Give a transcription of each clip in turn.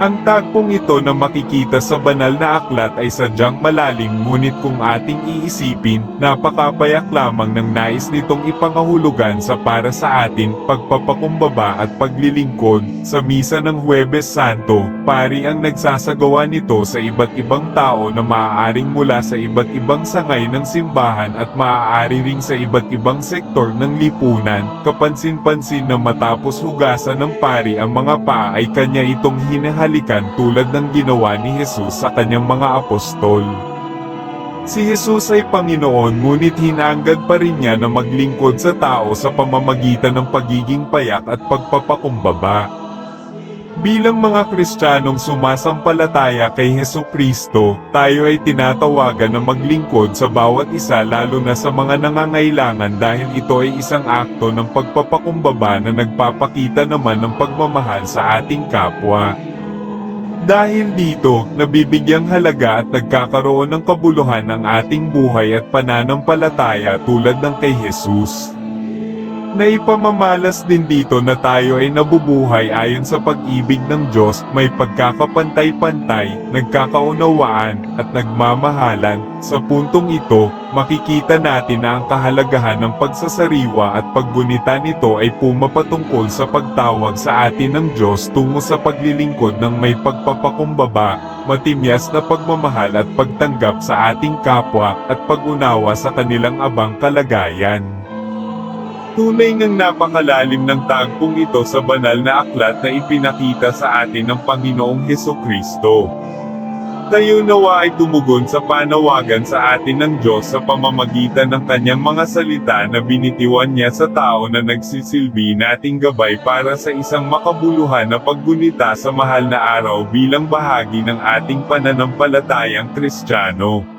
Ang tagpong ito na makikita sa banal na aklat ay sadyang malalim, ngunit kung ating iisipin, napakapayak lamang ng nais nitong ipangahulugan sa para sa atin pagpapakumbaba at paglilingkod. Sa misa ng Huwebes Santo, pari ang nagsasagawa nito sa iba't ibang tao na maaaring mula sa iba't ibang sangay ng simbahan at maaari ring sa iba't ibang sektor ng lipunan. Kapansin-pansin na matapos hugasan ng pari ang mga paa ay kanya itong hinahalikan tulad ng ginawa ni Jesus sa kanyang mga apostol. Si Jesus ay Panginoon, ngunit hinahangad pa rin niya na maglingkod sa tao sa pamamagitan ng pagiging payak at pagpapakumbaba. Bilang mga Kristiyanong sumasampalataya kay Hesukristo, tayo ay tinatawagan na maglingkod sa bawat isa, lalo na sa mga nangangailangan, dahil ito ay isang akto ng pagpapakumbaba na nagpapakita naman ng pagmamahal sa ating kapwa. Dahil dito, nabibigyang halaga at nagkakaroon ng kabuluhan ang ating buhay at pananampalataya tulad ng kay Jesus. Naipamamalas din dito na tayo ay nabubuhay ayon sa pag-ibig ng Diyos, may pagkakapantay-pantay, nagkakaunawaan, at nagmamahalan. Sa puntong ito, makikita natin na ang kahalagahan ng pagsasariwa at paggunita nito ay pumapatungkol sa pagtawag sa atin ng Diyos tungo sa paglilingkod ng may pagpapakumbaba, matimyas na pagmamahal at pagtanggap sa ating kapwa, at pag-unawa sa kanilang abang kalagayan. Tunay ngang napakalalim ng tagpong ito sa banal na aklat na ipinakita sa atin ng Panginoong Hesukristo. Tayo nawa ay tumugon sa panawagan sa atin ng Diyos sa pamamagitan ng kanyang mga salita na binitiwan niya sa tao na nagsisilbi nating gabay para sa isang makabuluhan na paggunita sa mahal na araw bilang bahagi ng ating pananampalatayang Kristiyano.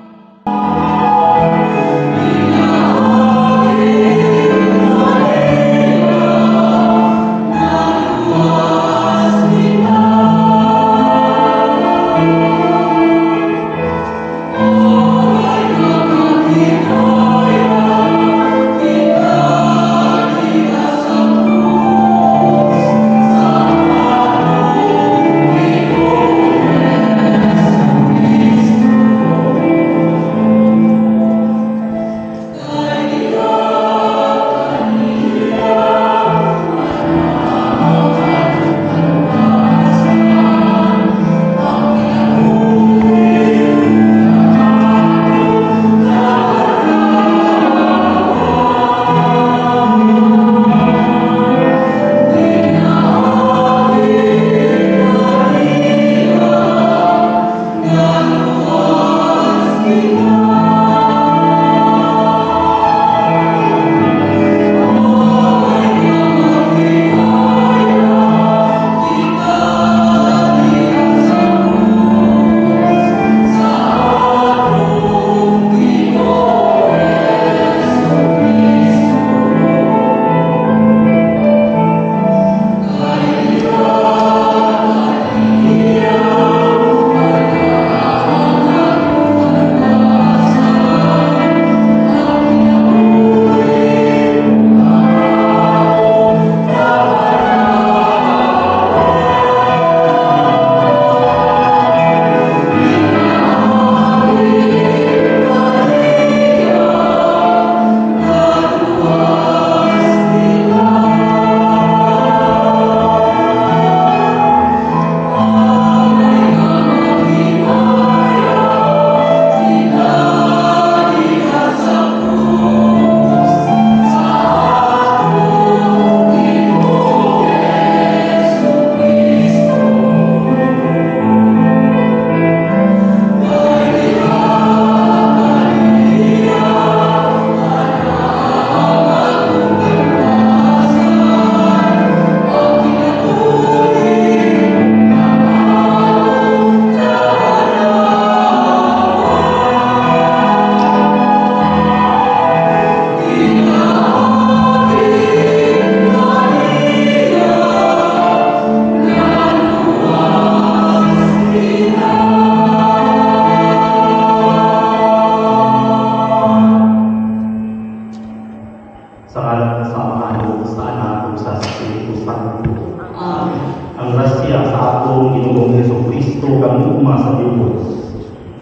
gusto kang uma sa Diyos.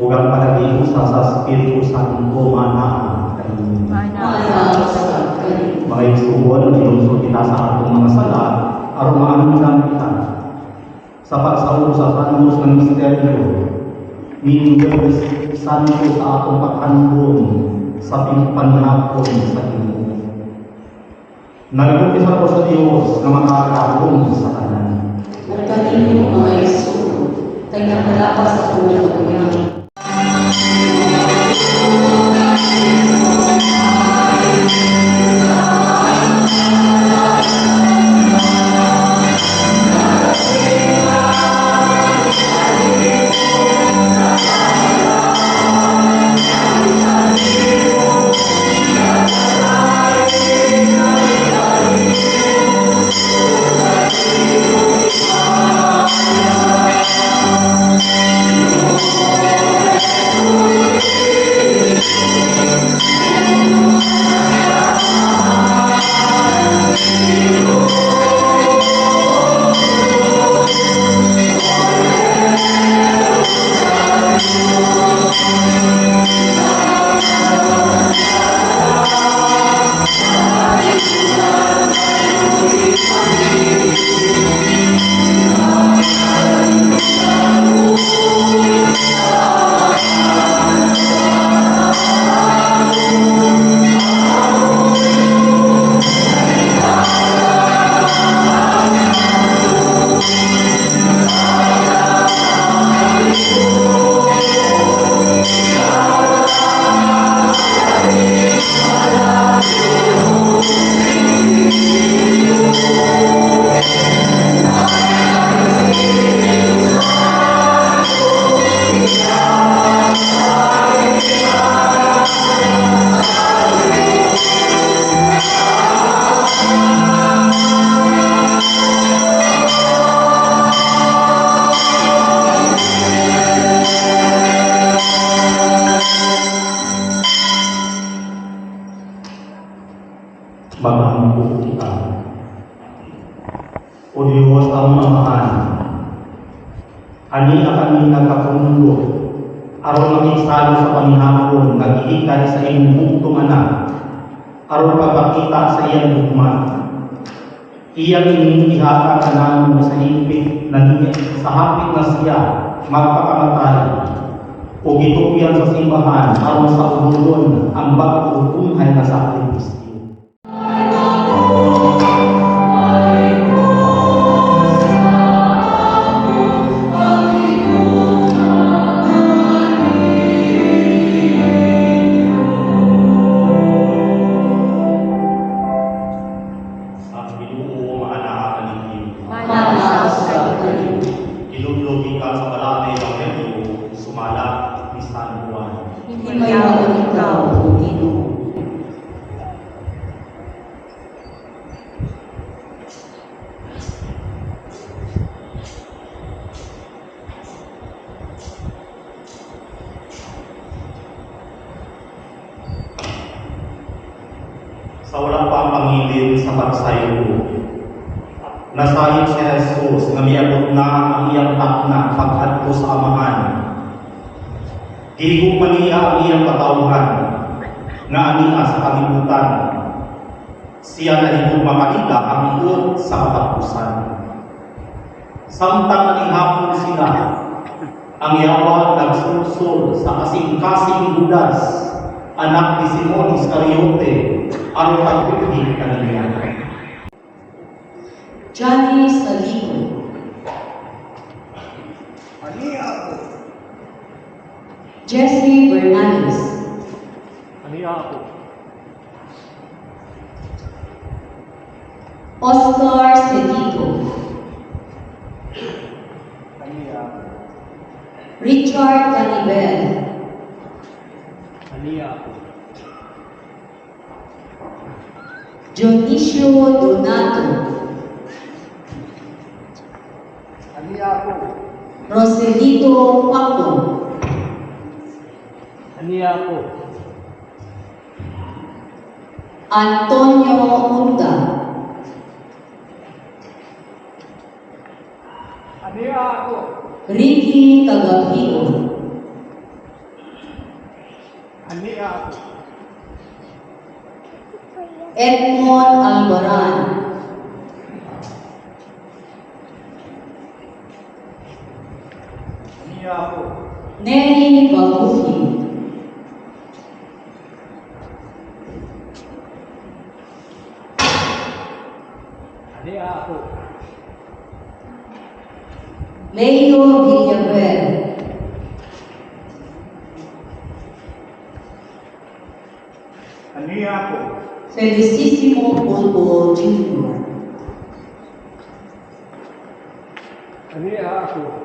Huwag ang pag-iusa sa Espiritu Santo manaan kanimo. Mga igsuon, ilungsod kita sa atong mga sala, aron maanulan kita. Sa pagsaog sa santos ng misteryo, minugay santo sa atong paghandom sa panihapon sa Ginoo. Nag-umpisa ko sa Diyos na makakagong sa kanan. Nagkatinyo mga igsuon, kay nakalapas sa tunang kanyang. Mag-ampun kita. O Diyos, ang amahan, ani kami nagkapundo, aron makigsalo sa panihapon, nag-iikay sa inyong buktong anak, aron pagpakita sa iyang lugma. Iyang inyong ihaka ka namin sa hipit na sa hapit na siya, magpakamatay, o gitupian sa simbahan, aron sa ululon ang bagong tunhay na sakripisyo. Iluglogi ka sa balat na Ebanghelyo, sumala ni San Juan. Himayaw ikaw, O Ginoo. Sa walang pangpangilin sa pagsayo, nasayod si Jesus na miabot na ang iyang takna pag-adto sa amahan. Higong maniya ang iyang katawhan na ania sa kalibutan. Siya na higong makalita ang iyon sa katapusan. Samtang nanihapon sila, ang Yawa nagsulsol sa kasing-kasing Judas, anak ni Simon Iscariote, ang pagpipig kanina. Johnny Salido. Ani ako. Jesse Bernales. Ani ako. Oscar Seguido. Ani ako. Richard Canibel. Ani ako. Dionisio Donato. Ani ako. Roselito Paco. Ani ako. Antonio Unda. Ani ako. Ricky Tagapio, Ania ako. Edmond Albaran, Ania ako. Nelly Baguhi, Ania ako. Leo Villaver, Ania ako. Felicissimo Pulpo Jr., Ania ako.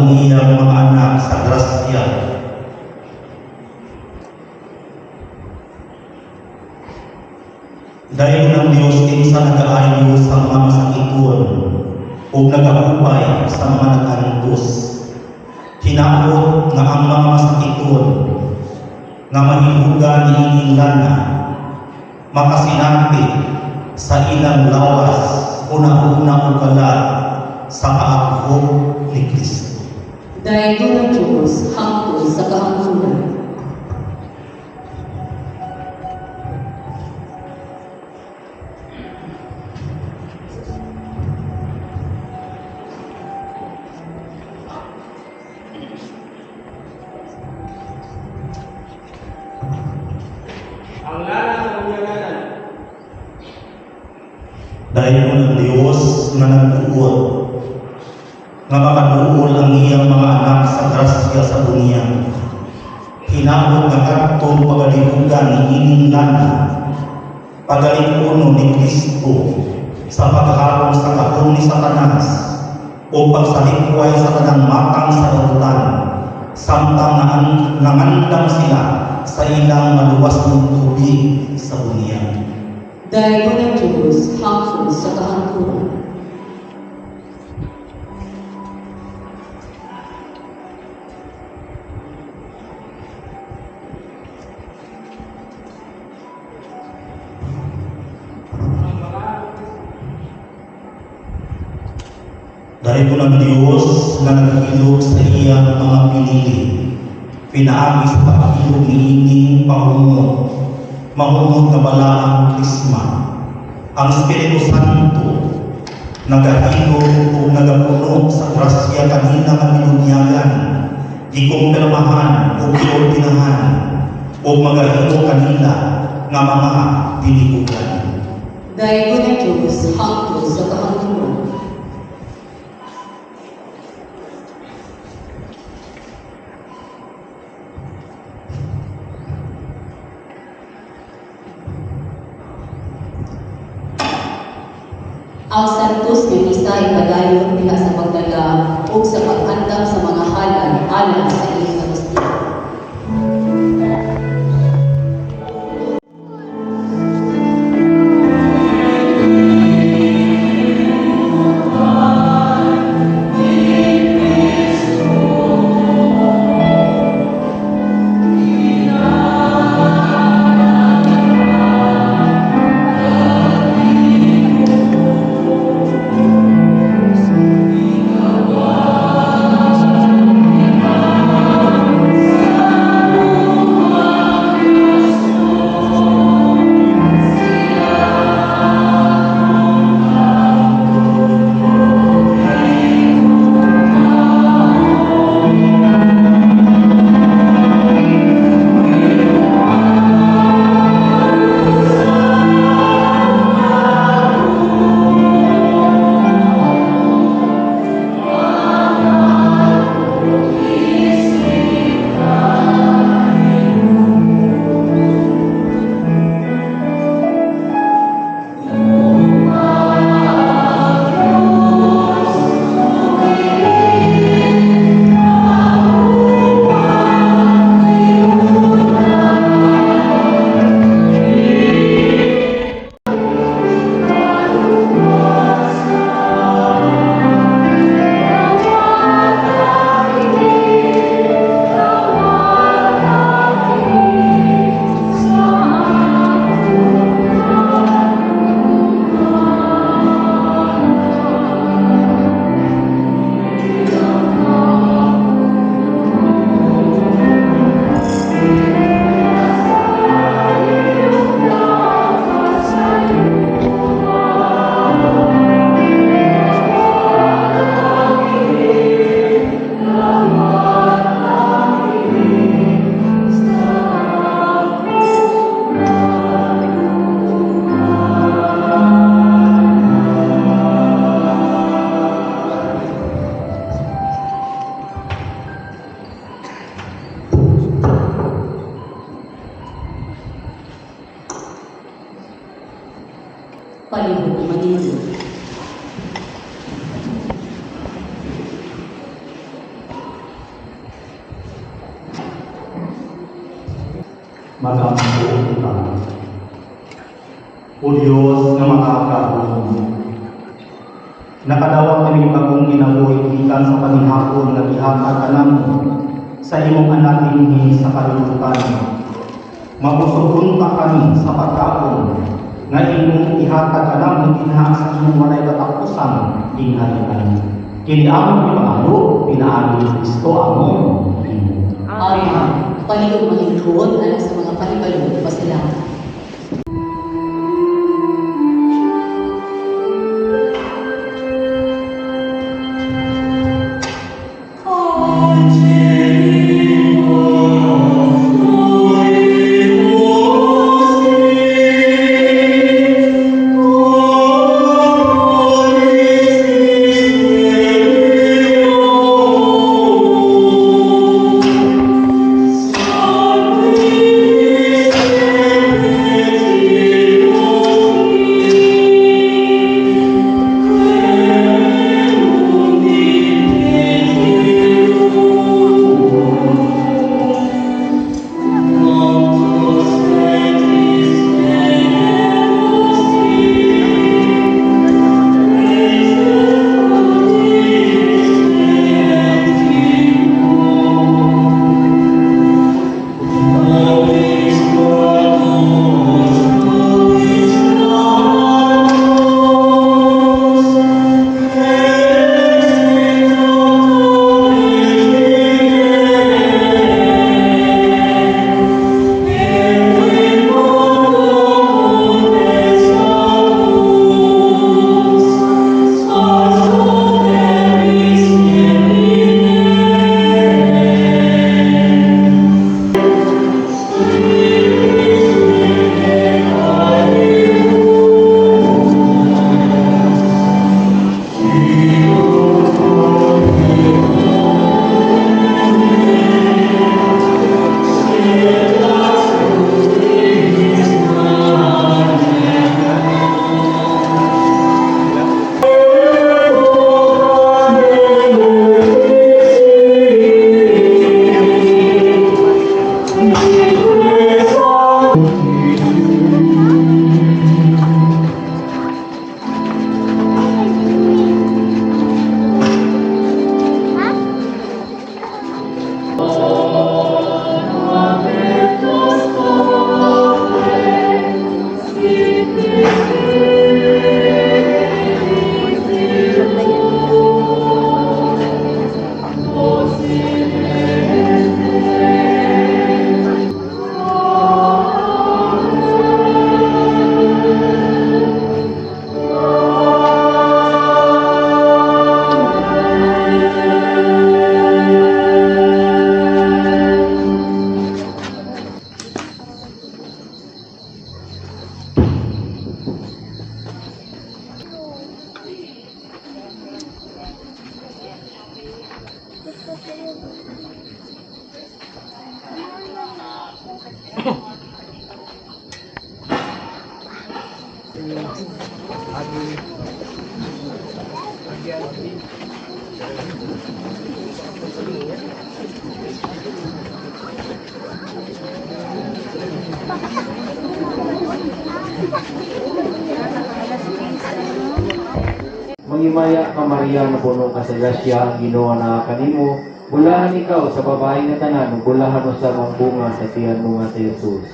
ang iyang mga anak sa grasya. Dahil ng Diyos kinsa nag-aayo sa mga masakiton o nag-aupay sa mga nag-antos. Hinaot nga ang mga masakiton nga mahihuga ni ining lana makasinati sa ilang lawas una-una o kalat sa kaagpo ni Kristo. Dahil ng Diyos hangtod sa kahangturan. Ang lana sa kamanyanan. Dahil mo ng Diyos na nagbuot nga makaduol ang iyang mga anak sa grasya sa dunia. Hinaot nga katong pagalibugan ni ining lana, pagalipuno ni Kristo sa pagharong sa katong ni Satanas o pagsalikway sa tanang matang sa darutan, samtang nangandam sila sa ilang maluwas ng tubig sa dunia. Dahil ng Diyos hangtod sa kahangturan. Dahil ng Diyos na nag-ilog sa iyang mga pinili, pinaagi sa pag-ilog ni ining mahumot na balaang krisma. Ang Espiritu Santo nagahilog o nagapuno sa grasya kanina nga binunyagan, ikumpirmahan o kiordinahan o magahilog kanila nga mga dilibugan. Dahil ng Diyos hangtod sa kahangturan. Ang santos ni Misa ipadayon diha sa pagdala o sa paghandam sa mga halal alang sa ilang karustiya. Palihog Manila. Magampo kita. O Diyos na makakahulong, nakadawat kami bagong ginabuhi gikan sa panihapon nga gihatag kanamo sa imong anak dinhi sa kalibutan. Magusugon pa kami sa pagkaon nga imong ihatag kanamo dinha sa imong walay katapusan dinhalian. Kini among ipangalo pinaagi ni Kristo among Ginoo. Amen. Panginoon maningkod alang sa mga panibalo pasalamat. Mangimaya ka Maria na puno ka sa grasya, ang Ginoo na kanimo. Bulahan ikaw sa babae nga tanan, bulahan mo sa mga bunga sa tiyan mo nga si Jesus.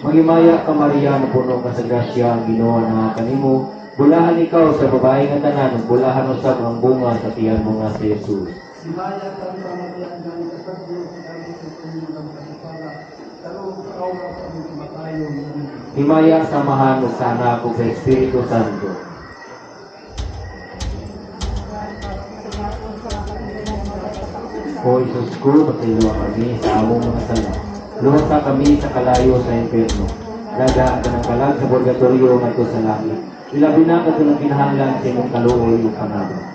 Mangimaya ka Maria na puno ka sa grasya, ang Ginoo na kanimo. Bulahan ikaw sa babae nga tanan, bulahan mo sa mga bunga sa tiyan mo nga si Jesus. Himaya samahan mo sana ako sa Espiritu Santo. O Isus ko, pagkiluwa kami sa among mga sala. Luwasa kami sa kalayo sa impyerno. Dagaan ka ng kalag sa purgatorio ngadto sa langit. Ilabi na ka ng kinahanglan sa imong kaluoy ug pangalan.